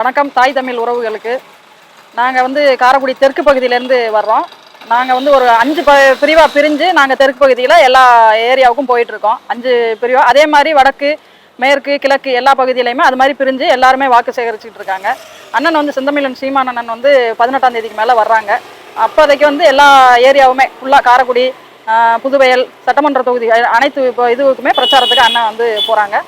வணக்கம் தாய் தமிழ் உறவுகளுக்கு. நாங்கள் காரைக்குடி தெற்கு பகுதியிலேருந்து வர்றோம். நாங்கள் ஒரு 5 பிரிவாக பிரிஞ்சு நாங்கள் தெற்கு பகுதியில் எல்லா ஏரியாவுக்கும் போயிட்டுருக்கோம். 5 பிரிவாக. அதே மாதிரி வடக்கு, மேற்கு, கிழக்கு எல்லா பகுதியிலையுமே அது மாதிரி பிரிஞ்சு எல்லாருமே வாக்கு சேகரிச்சுட்டு இருக்காங்க. அண்ணன் செந்தமிழன் சீமான் அண்ணன் 18ஆம் தேதிக்கு மேலே வர்றாங்க. அப்போதைக்கு எல்லா ஏரியாவுமே ஃபுல்லாக காரைக்குடி, புதுவயல் சட்டமன்ற தொகுதி அனைத்து இதுவுக்குமே பிரச்சாரத்துக்கு அண்ணன் போகிறாங்க.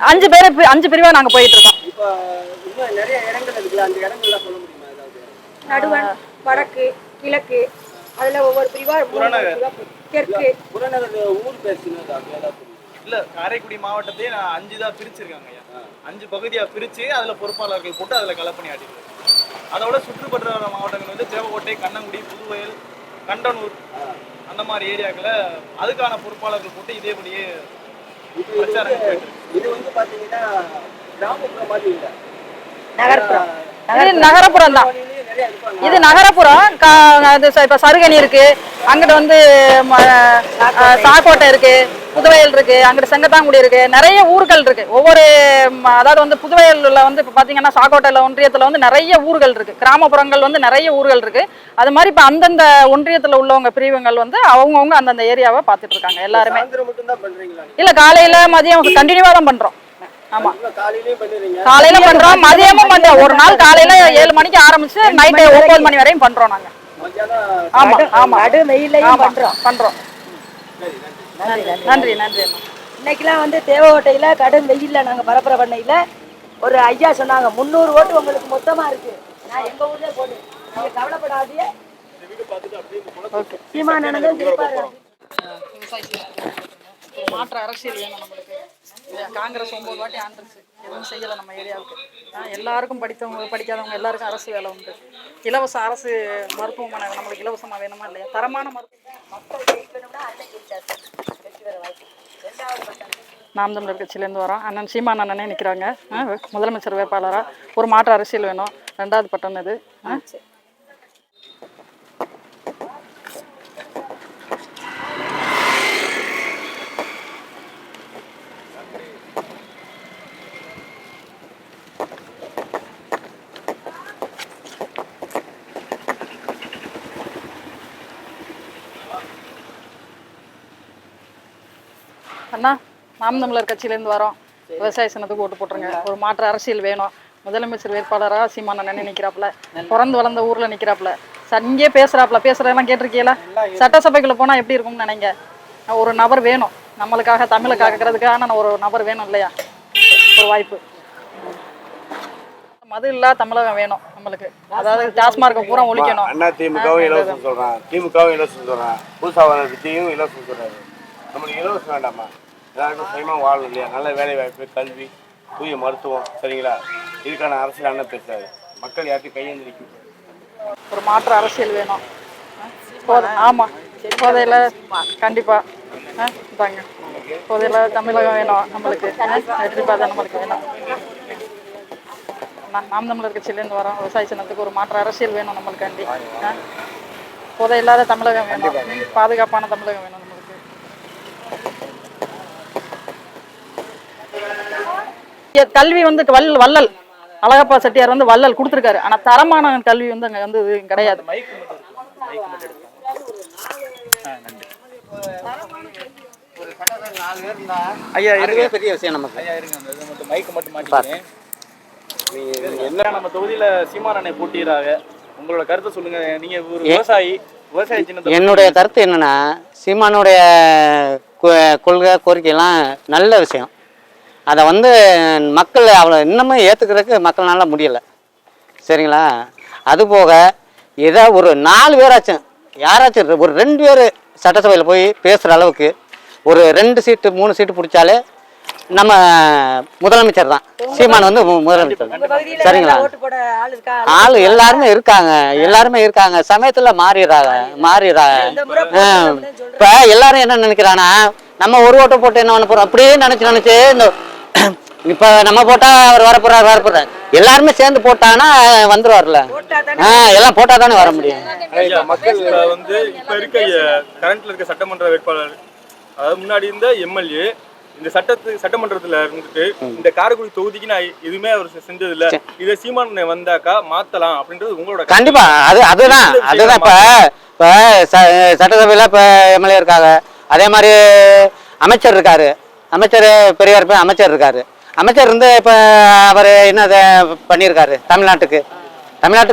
5 பிரிவா நாங்க போயிட்டு இருக்கோம். நடுவன், வடக்கு, கிழக்கு, அதுல ஒவ்வொரு பிரிவா தெற்கு. இல்ல காரைக்குடி மாவட்டத்தையே 5 தான் பிரிச்சிருக்காங்க. 5 பகுதியா பிரிச்சு அதுல பொறுப்பாளர்கள் போட்டு அதுல கலப்பணி ஆடிட்டு. அதோட சுற்றுப்பற்ற மாவட்டங்கள் தேவக்கோட்டை, கண்ணங்குடி, புதுவயல், கண்டனூர் அந்த மாதிரி ஏரியாக்களை அதுக்கான பொறுப்பாளர்கள் போட்டு இதேபடியே நகரப்புறம் தான். இது நகரப்புறம். இப்ப சருகணி இருக்கு, அங்கிட்டு சாக்கோட்டை இருக்கு, புதுவயல் இருக்கு, அங்கிட்டு செங்கத்தாங்குடி இருக்கு, நிறைய ஊர்கள் இருக்கு. ஒவ்வொரு அதாவது புதுவயல்ல இப்ப பாத்தீங்கன்னா சாக்கோட்டையில ஒன்றியத்துல நிறைய ஊர்கள் இருக்கு. கிராமப்புறங்கள் நிறைய ஊர்கள் இருக்கு. அது மாதிரி இப்ப அந்தந்த ஒன்றியத்துல உள்ளவங்க பிரிவுகள் அவங்கவுங்க அந்தந்த ஏரியாவை பாத்துட்டு இருக்காங்க எல்லாருமே. இல்ல, காலையில மதியம் கண்டினியூவா தான் பண்றோம். ஆமா, காலையில பண்றோம், மதியமும் பண்றோம். ஒரு நாள் காலையில 7 மணிக்கு ஆரம்பிச்சு நைட்டு 9 மணி வரையும் பண்றோம் நாங்க. ஆமா ஆமா, பண்றோம். நன்றி நன்றி. இன்னைக்கெல்லாம் தேவகோட்டையில கடும் வெயில்ல நாங்க பரப்புற பண்ணையில ஒரு ஐயா சொன்னாங்க 300 ஓட்டு உங்களுக்கு மொத்தமா இருக்கு, நான் எங்க ஊர்லயே போடு, நீங்க கவலைப்படாதீங்க. சீமானந்தம் மாற்று அரசியல் வேணும் நம்மளுக்கு. காங்கிரஸ் 9 வாட்டி ஆண்டுச்சு, எதுவும் செய்யலை நம்ம ஏரியாவுக்கு. எல்லாருக்கும் படித்தவங்க படிக்காதவங்க எல்லாருக்கும் அரசு வேலை உண்டு. இலவச அரசு மருத்துவமனை நம்மளுக்கு இலவசமாக வேணுமா இல்லையா? தரமான நாம் தமிழர் கட்சியிலேருந்து வரோம். அண்ணன் சீமான் அண்ணனே நிற்கிறாங்க முதலமைச்சர் வேட்பாளராக. ஒரு மாற்று அரசியல் வேணும். 2வது பட்டம் இது. அண்ணா, நாம் தமிழர் கட்சியிலேருந்து வரோம். விவசாய சின்னத்துக்கு ஓட்டு போட்டுருங்க. ஒரு மாற்று அரசியல் வேணும். முதலமைச்சர் வேட்பாளராக சீமான் அண்ணன் நிற்கிறாப்புல. பிறந்து வளர்ந்த ஊரில் நிற்கிறாப்புல. இங்கே பேசுறதெல்லாம் கேட்டிருக்கீங்களா? சட்டசபைக்குள்ள போனால் எப்படி இருக்கும்னு நினைங்க. ஒரு நபர் வேணும் நம்மளுக்காக, தமிழை காக்கிறதுக்கான ஒரு நபர் வேணும் இல்லையா? ஒரு வாய்ப்பு. மது இல்லா தமிழகம் வேணும் நம்மளுக்கு. அதாவது டாஸ்மார்க்கை பூரா ஒழிக்கணும். அண்ணா திமுகவும் இலவசம் சொல்றான், திமுகவும் இலவசம் சொல்றான், புதுசாக விஜயும் இலவசம் சொல்றாரு. நம்மளுக்கு இலவசம் வேண்டாமா? எல்லாருக்கும் சுயமாக வாழணும் இல்லையா? நல்ல வேலை வாய்ப்பு, கல்வி, தூய மருத்துவம், சரிங்களா? இதுக்கான அரசியல் அண்ணன் பேசுறாரு. மக்கள் யாருக்கும் கையெழுந்திருக்கும். ஒரு மாற்று அரசியல் வேணும். ஆமாம், போதையில் கண்டிப்பாக தாங்க. போதையில் தமிழகம் வேணும் நம்மளுக்கு. கண்டிப்பாக தான் நம்மளுக்கு வேணும். நாம் தமிழர் கட்சியிலேருந்து வரோம். விவசாய சின்னத்துக்கு ஒரு மாற்று அரசியல் வேணும் நம்மளுக்காண்டி. போதை இல்லாத தமிழகம் வேணும். பாதுகாப்பான தமிழகம் வேணும் நம்மளுக்கு. கல்வி வள்ளல் அழகப்பா செட்டியார் வள்ளல் கொடுத்துருக்காரு. ஆனா தரமான கல்வி அங்க கிடையாது. ஐயா இருங்க, பெரிய விஷயம் நமக்கு. ஐயா இருங்க, அந்த மட்டும் மைக் மட்டும் மாட்டிக்கிறேன். என்ன நம்ம தொகுதியில சீமான் அண்ணன் போட்டியிறாங்க, உங்களோட கருத்தை சொல்லுங்க. நீங்க ஒரு விவசாயி, விவசாய சின்னத்தை. என்னுடைய கருத்து என்னன்னா, சீமானுடைய கொள்கை கோரிக்கையெல்லாம் நல்ல விஷயம். அதை மக்கள் அவ்வளோ இன்னமும் ஏற்றுக்கிறதுக்கு மக்கள்னால முடியலை, சரிங்களா? அதுபோக ஏதோ ஒரு 4 பேராச்சும், யாராச்சும் ஒரு 2 பேர் சட்டசபையில் போய் பேசுகிற அளவுக்கு ஒரு 2 சீட்டு 3 சீட்டு பிடிச்சாலே நம்ம முதலமைச்சர் தான். சீமான் முதலமைச்சர், சரிங்களா? ஆளு எல்லாருமே இருக்காங்க. சமயத்தில் மாறிடுறாங்க. இப்போ எல்லாரும் என்ன நினைக்கிறான்னா, நம்ம ஒரு ஓட்டை போட்டு என்ன பண்ண போறோம் அப்படியே நினைச்சு இந்த இப்ப நம்ம போட்டா அவர் வரப்போறாரு. எல்லாருமே சேர்ந்து போட்டாங்கன்னா வந்துருவார்ல. எல்லாம் போட்டா தானே வர முடியும். மக்கள் இப்ப இருக்க கரண்ட்ல இருக்க சட்டமன்ற வேட்பாளர், அதாவது முன்னாடி இருந்த எம்எல்ஏ இந்த சட்டமன்றத்துல இருந்துட்டு இந்த காரைக்குடி தொகுதிக்கு நான் எதுவுமே அவர் செஞ்சது இல்ல, இதை சீமான் வந்தாக்கா மாத்தலாம் அப்படின்றது உங்களோட கண்டிப்பா அதுதான் இப்ப சட்டசபையில இப்ப எம்எல்ஏ இருக்காங்க, அதே மாதிரி அமைச்சர் இருக்காரு, அமைச்சர் பெரியார் அமைச்சர் இருக்காரு. அமைச்சர் இருந்து இப்ப அவர் என்ன பண்ணியிருக்காரு, தமிழ்நாட்டுக்கு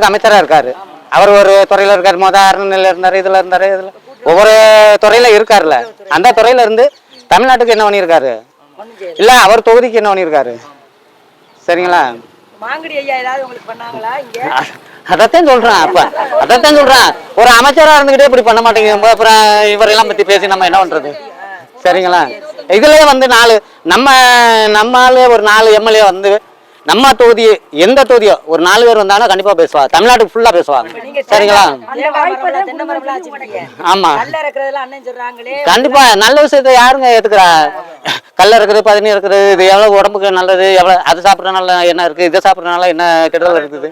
அமைச்சரா இருக்காரு. அவர் ஒரு துறையில இருக்காரு, அறநிலையில இருந்தாரு, இதுல ஒவ்வொரு துறையில இருக்காருல்ல. அந்த துறையில இருந்து தமிழ்நாட்டுக்கு என்ன பண்ணியிருக்காரு, இல்ல அவர் தொகுதிக்கு என்ன பண்ணியிருக்காரு? சரிங்களா? மாங்கடி ஐயா ஏதாவது உங்களுக்கு பண்ணாங்களா இங்க? அதைத்தான் சொல்றேன். ஒரு அமைச்சரா இருந்துகிட்டே இப்படி பண்ண மாட்டேங்க. அப்புறம் இவரெல்லாம் பத்தி பேசி நம்ம என்ன பண்றது? சரிங்களா? இதுலயே வந்து நம்மாலே ஒரு 4 எம்எல்ஏ வந்து நம்ம தொகுதி எந்த தொகுதியோ ஒரு 4 பேர் வந்தாங்கன்னா கண்டிப்பா பேசுவாங்க, தமிழ்நாட்டுக்கு ஃபுல்லா பேசுவாங்க. சரிங்களா? ஆமா, கண்டிப்பா நல்ல விஷயத்த யாருங்க ஏத்துக்கிறா? கல்ல இருக்குது, பதினி இருக்குது, இது எவ்வளவு உடம்புக்கு நல்லது, எவ்வளவு அது சாப்பிட்றதுனால என்ன இருக்கு, இதை சாப்பிட்றதுனால என்ன கெடுதல் இருக்குது,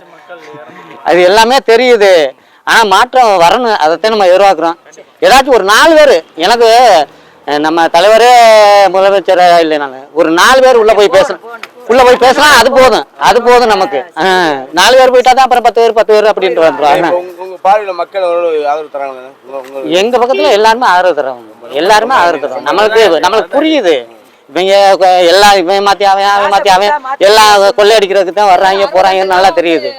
அது எல்லாமே தெரியுது. ஆனா மாற்றம் வரணும், அதைத்தான் நம்ம எதிர்பார்க்கிறோம். ஏதாச்சும் ஒரு 4 பேர், எனக்கு நம்ம தலைவரே முதலமைச்சரா இல்லை, நான் ஒரு 4 பேர் உள்ள போய் பேசலாம், அது போதும் நமக்கு. 4 பேர் போயிட்டா தான் அப்புறம் 10 பேர் அப்படின்ட்டு வந்துருவாங்க. உங்க பார்வையில மக்கள் ஆதரவு தராங்க? எங்க பக்கத்துல எல்லாருமே ஆதரவு தராங்க. நம்மளுக்கு புரியுது. இவங்க எல்லாம் இவன் மாத்தி அவன் எல்லாம் கொள்ளையடிக்கிறதுக்கு தான் வர்றாங்க போறாங்கன்னு நல்லா தெரியுது.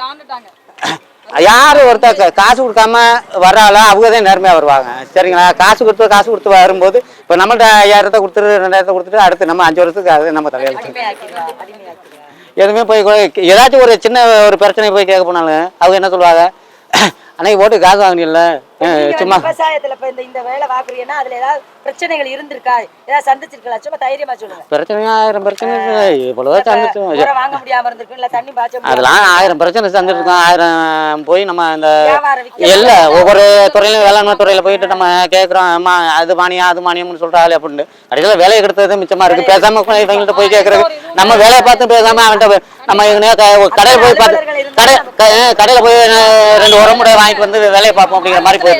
யாரு ஒருத்தர் காசு கொடுக்காம வர்றாளோ அவங்க தான் நேர்மையா வருவாங்க. சரிங்களா? காசு கொடுத்து வரும்போது இப்போ நம்மள்ட்ட 5000 கொடுத்துட்டு 2000 கொடுத்துட்டு அடுத்து நம்ம 5 வருஷத்துக்கு அது நம்ம தலையெழுத்து. எதுவுமே போய் ஏதாச்சும் ஒரு சின்ன ஒரு பிரச்சனை போய் கேட்க போனாலும் அவங்க என்ன சொல்லுவாங்க, அன்னைக்கு ஓட்டு காசு வாங்கினீங்கல்ல சும்மா. விவசாயத்துல இந்த வேலை பாக்குறீங்கன்னா அதுல ஏதாவது பிரச்சனைகள் இருந்திருக்கா, ஏதாவது சந்திச்சிருக்கா? சும்மா தைரியமா சொல்லுங்க. பிரச்சனை 1000 பிரச்சனை இவ்வளவோ சந்திச்சோம். வாங்க முடியாம இருந்திருக்கு, இல்ல தண்ணி பாய்ச்ச அதெல்லாம் 1000 பிரச்சனை சந்திச்சிருக்கோம். 1000 போய் நம்ம அந்த எல்லா ஒவ்வொரு துறையிலும் வேளாண்மை துறையில போயிட்டு நம்ம கேட்கறோம், அம்மா அது மானியம்னு சொல்றாள் அப்படின்னு. கடைசியில வேலையை கெடுத்தது மிச்சமா இருக்கு. பேசாம இவங்கள்ட்ட போய் கேட்கறது, நம்ம வேலையை பார்த்து பேசாம அவன்கிட்ட நம்ம கடையில போய் கடையில போய் 2 உரமுறை வாங்கிட்டு வந்து வேலையை பார்ப்போம் அப்படிங்கிற மாதிரி போயிடுது.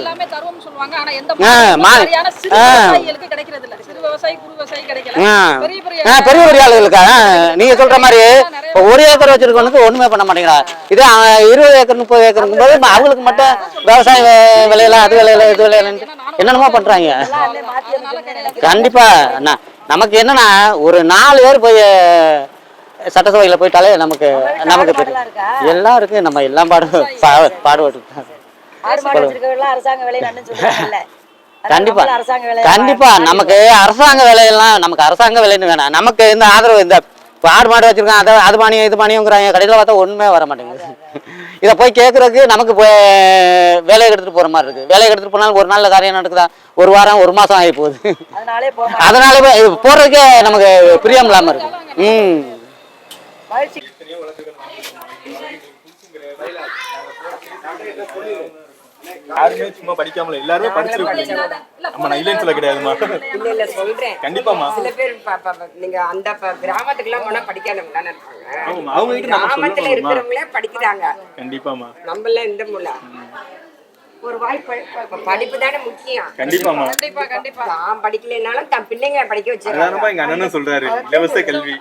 பெரிய ஆளுகளுக்கா நீங்க சொல்ற மாதிரி இப்போ 1 ஏக்கர் வச்சிருக்கவனுக்கு ஒண்ணுமே பண்ண மாட்டேங்கிறா. இதே 20 ஏக்கர் 30 ஏக்கர் போது அவங்களுக்கு மட்டும் விவசாய விலையில அது விலையில இது விலையில என்னென்னமோ பண்றாங்க. கண்டிப்பா நமக்கு என்னன்னா ஒரு 4 பேர் போய் சட்டசபையில போயிட்டாலே நமக்கு தெரியும் எல்லாம் இருக்கு. நம்ம எல்லாம் பாடுபட்டு கண்டிப்பா நமக்கு அரசாங்க வேலையெல்லாம் நமக்கு அரசாங்க வேலைன்னு வேணாம். நமக்கு இந்த ஆதரவு இந்த ஆடு மாடு வச்சிருக்கான் அது மானியம் இது மானியங்கிறாங்க, கடையில் பார்த்தா ஒண்ணுமே வர மாட்டேங்குது. இதை போய் கேட்கறதுக்கு நமக்கு வேலையை எடுத்துட்டு போற மாதிரி இருக்கு. வேலையை எடுத்துட்டு போனாலும் ஒரு நாள்ல காரியம் நடக்குதா, 1 வாரம் 1 மாசம் ஆகி போகுது. அதனால போறதுக்கே நமக்கு பிரியம் இல்லாம இருக்கு. யாருமே சும்மா படிக்காமல எல்லாருமே படிச்சிருக்கீங்க. ஆமா, நான் இல்லைன்னு சொல்ல கிடையாதுமா. இல்ல சொல்றேன். கண்டிப்பாமா. சில பேர் நீங்க அந்த கிராமத்துக்கு எல்லாம் போனா படிக்காதவங்க இருப்பாங்க. அவங்க கிட்ட நம்ம கிராமத்துல இருக்கிறவங்களே படிக்கிறாங்க. கண்டிப்பாமா. நம்மள இந்த முள்ள ஒரு வாய்ப்பு படிப்பு தானே முக்கியம். கண்டிப்பாமா. தான் படிக்கலைனாலும் தன் பிள்ளைங்க படிக்க வச்சிருக்காங்க. அதானப்பா எங்க அண்ணனும் சொல்றாரு, இலவச கல்வி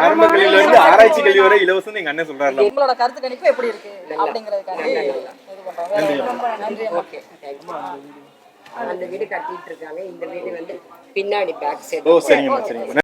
ஆரம்ப கல்வியில இருந்து ஆராய்ச்சி கல்வி வரை இலவசம் எங்க அண்ணன் சொல்றாரு. உங்களோட கருத்து கணிப்பு எப்படி இருக்கு அப்படிங்கறதுக்காக அந்த வீடு கட்டிட்டு இருக்காங்க. இந்த வீடு வந்து பின்னாடி பேக் சைடு. ஓ சரிங்கம்மா சரிங்கம்மா.